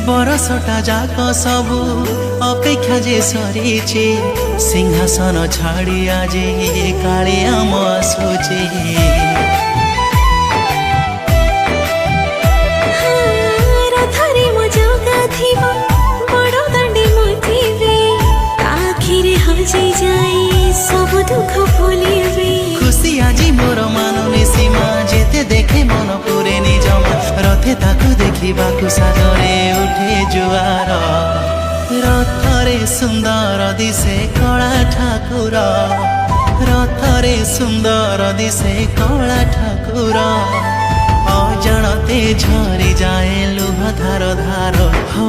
बरसटा जाक सबू अपेक्षा जे सरीचे सिंहासन छाड़ी आज कालिया आसुचे रथरे मो जगा थिबो बड़ दांडे मोथिबे आखिरे हजे जाई सब दुख भूलिबे खुशी आजी मोर मानुनी सीमा जेते देखे मन पुरे निजमा रथे ताकू देखिबाकू सागरे उठे जुआर रथरे सुंदर दिसे कला ठाकुर रथरे सुंदर दिसे कला ठाकुर अजाणते झरी जाए लुह धार धार हो